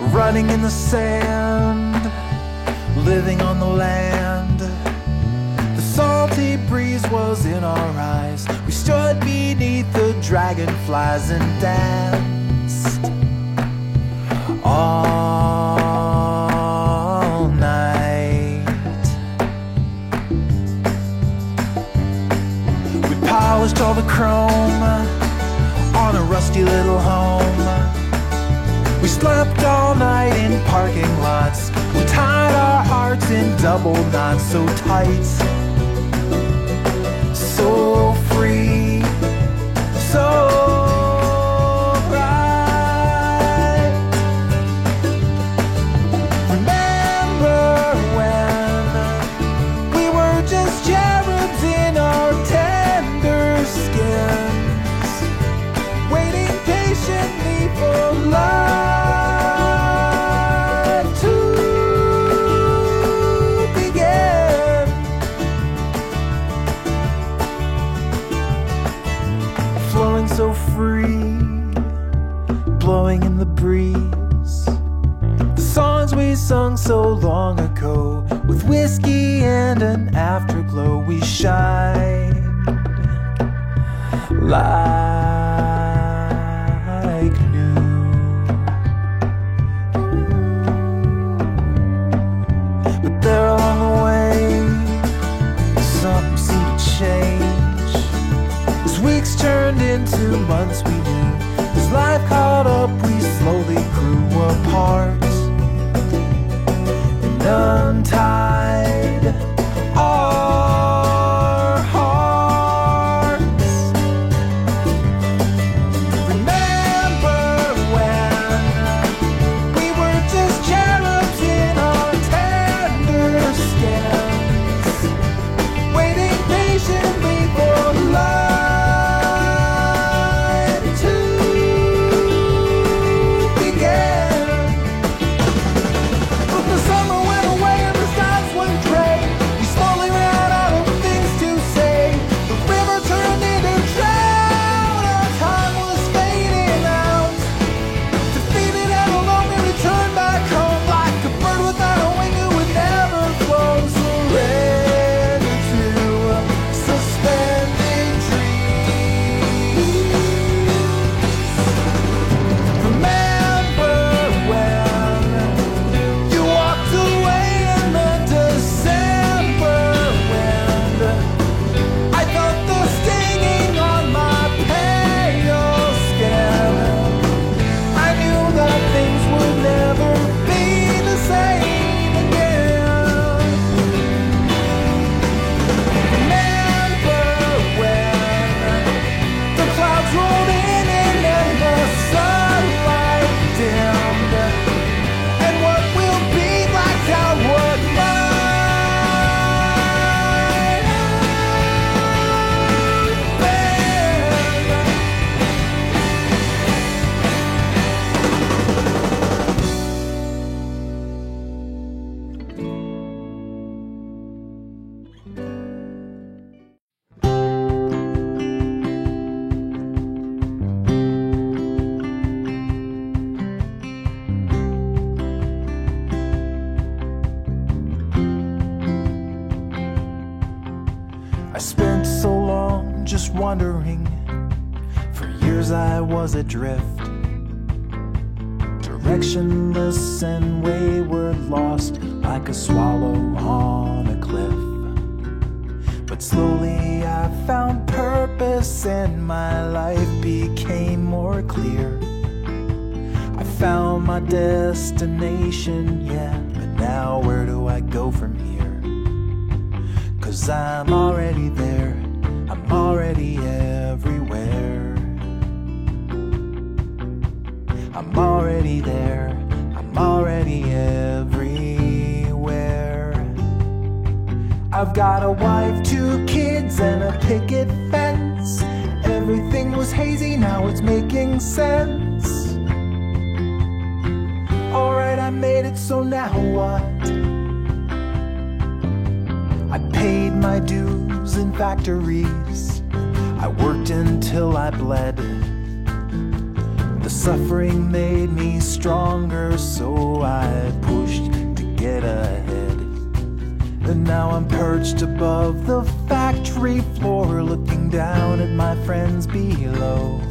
running in the sand, living on the land. The salty breeze was in our eyes. We stood beneath the dragonflies and danced all night. We polished all the chrome on a rusty little home. We slept all night in parking lots. We tied our hearts in double knots, so tight, so free, so bright. Remember when we were just cherubs in our tender skins, waiting patiently for love to begin. Flowing so free, blowing in the breeze, the songs we sung so long ago, with whiskey and an afterglow. We shine like new. But there along the way, something seemed to change. As weeks turned into months, we knew. As life caught up, we slowly grew apart and untied our hearts. Remember when we were just cherubs in our tender skins, waiting patiently for life to begin. But the summer went away and the skies went gray. We slowly ran out of things to say. The river turned into drought. Our time was fading out. Defeated and alone, we returned back home like a bird without a wing who would never flow. Surrender to suspending trees. Remember when you walked away in the December wind? I felt the stinging on my pale skin. I knew that things would never be the same again. Remember when the clouds rolled in and the sunlight dimmed, and what will be blacked out what might have been. I spent so long just wondering. For years I was adrift, directionless and wayward, lost like a swallow on a cliff. But slowly I found purpose and my life became more clear. I found my destination, yeah, but now where do I go from here? 'Cause I'm already there, I'm already everywhere. I'm already there, I'm already everywhere. I've got a wife, 2 kids, and a picket fence. Everything was hazy, now it's making sense. Alright, I made it, so now what? I paid my dues in factories. I worked until I bled. The suffering made me stronger, so I pushed to get ahead. And now I'm perched above the factory floor, looking down at my friends below.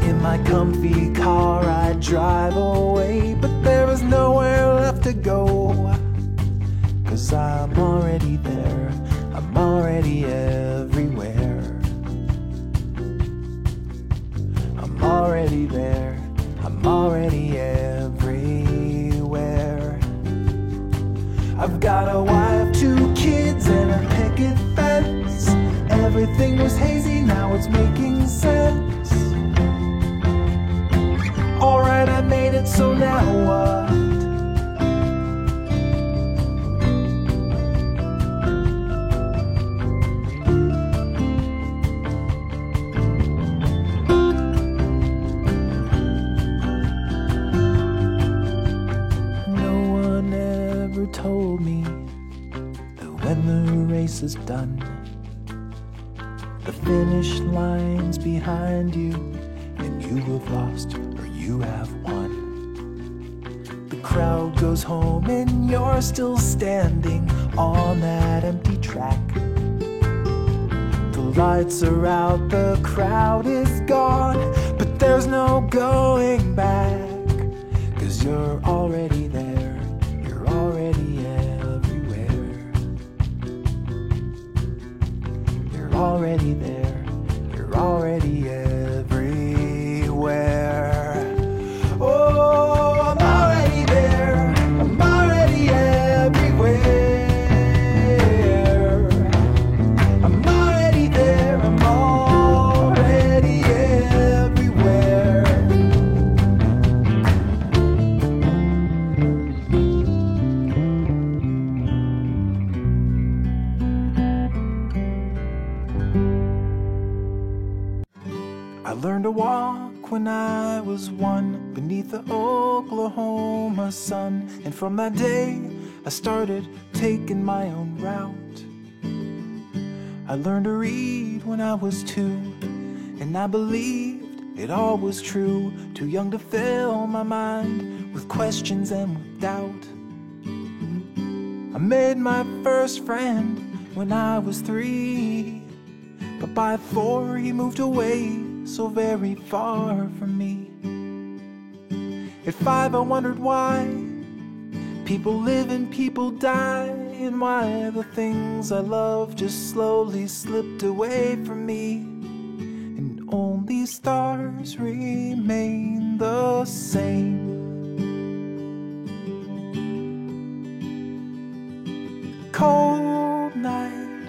In my comfy car I drive away, but there is nowhere left to go. 'Cause I'm already there, I'm already everywhere. I'm already there, I'm already everywhere. I've got a wife, 2 kids, and a picket fence. Everything was hazy, now it's making sense. Alright, I made it, so now what? Told me that when the race is done, the finish line's behind you, and you have lost or you have won. The crowd goes home and you're still standing on that empty track. The lights are out, the crowd is gone, but there's no going back. 'Cause you're already there, you're already everywhere. You're already there, you're already everywhere. Oh, I'm already there, I'm already everywhere. I'm already there, I'm already everywhere. I learned to walk when I was 1 beneath the Oklahoma sun. And from that day, I started taking my own route. I learned to read when I was 2, and I believed it all was true. Too young to fill my mind with questions and with doubt. I made my first friend when I was 3, but by 4 he moved away, so very far from me. At 5 I wondered why people live and people die, and why the things I love just slowly slipped away from me, and only stars remain the same. Cold night,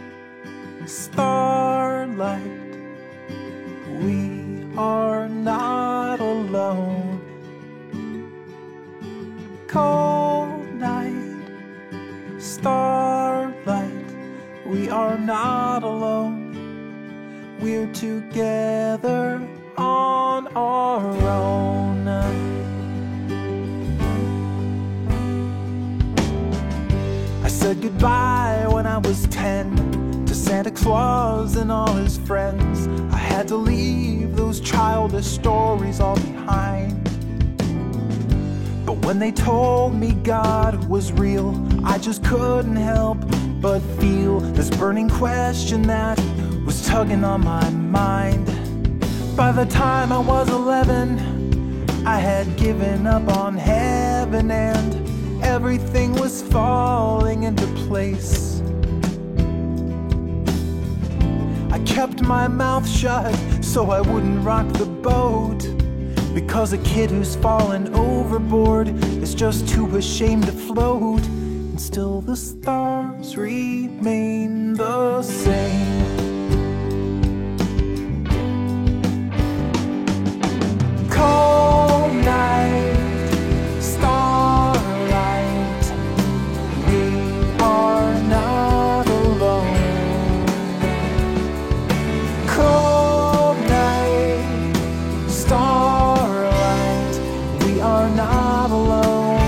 starlight, we are not alone. Cold night, starlight, we are not alone. We're together on our own. I said goodbye when I was 10 to Santa Claus and all his friends. I had to leave those childish stories all behind. But when they told me God was real, I just couldn't help but feel this burning question that was tugging on my mind. By the time I was 11, I had given up on heaven, and everything was falling into place. I kept my mouth shut so I wouldn't rock the boat, because a kid who's fallen overboard is just too ashamed to float. And still the stars remain the same. Cold night, starlight, we are not alone. Cold night, starlight, we are not alone.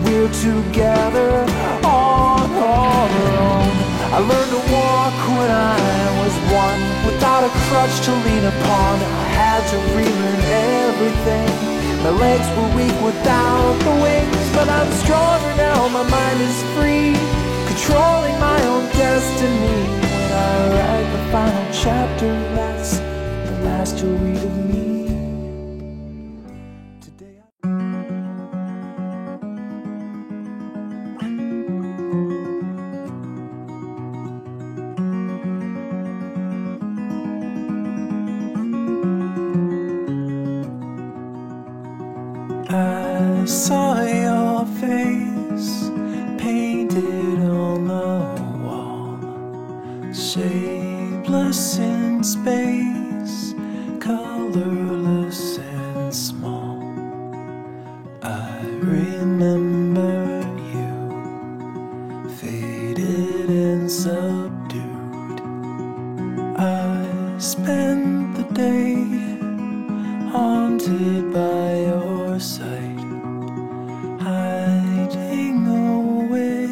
We're together on our own. I learned to walk when I was 1, without a crutch to lean upon. I had to relearn everything. My legs were weak without the wings, but I'm stronger now, my mind is free, controlling my own destiny. When I write the final chapter, that's the last you'll read of me. I saw your face painted on the wall, shapeless in space, colorless and small. I remember you, faded and subdued. I spent the day haunted by your sight, hiding away,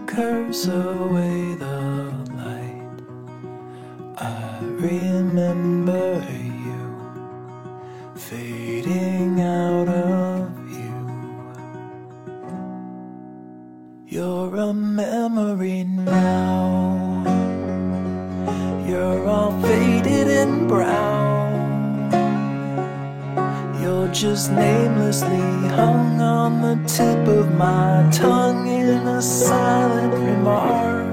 curse away the light. I remember you, fading out of view. You're a memory now, you're all faded and brown. You're just namelessly hung on the tip of my tongue in a silent remark.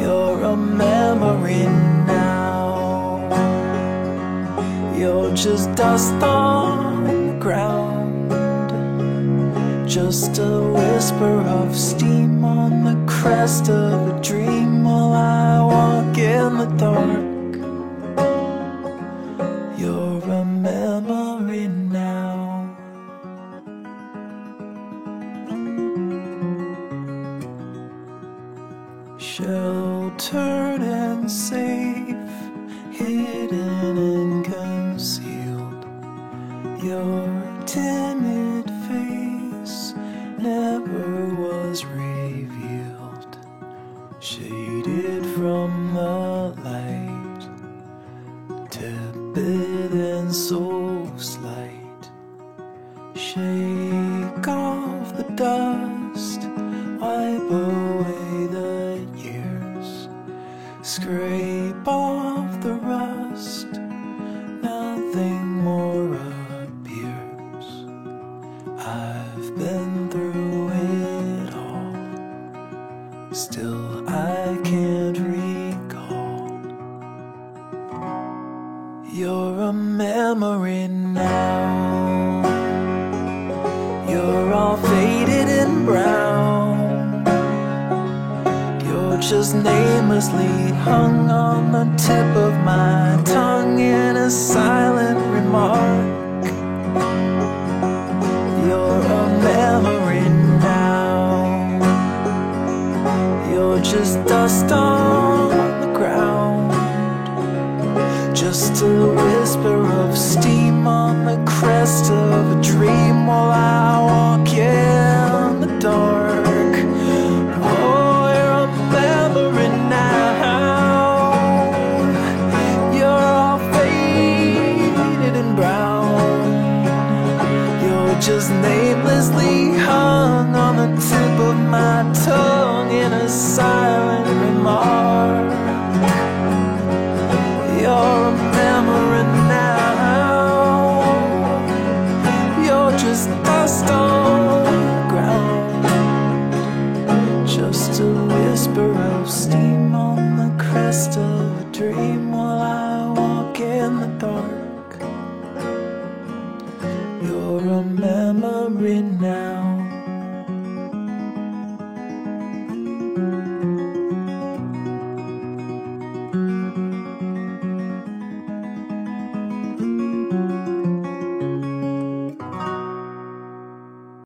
You're a memory now, you're just dust on the ground, just a whisper of steam on the crest of a dream while I walk in the dark. You're a memory now. Sheltered and safe, hidden and concealed, your timid face never was revealed, shaded from the light, tepid and so slight. Shake off the dust, wipe away the years, scrape off the rust, nothing more appears. I've been through it all, still I can't recall. You're a memory now, you're all faded and brown. You're just namelessly hung on the tip of my tongue in a silent remark. You're a memory now, you're just dust on the ground, just a whisper of steam on the crest of a dream while I walk in the dark. Oh, you're a memory now, you're all faded and brown. You're just namelessly hung on the tip of my tongue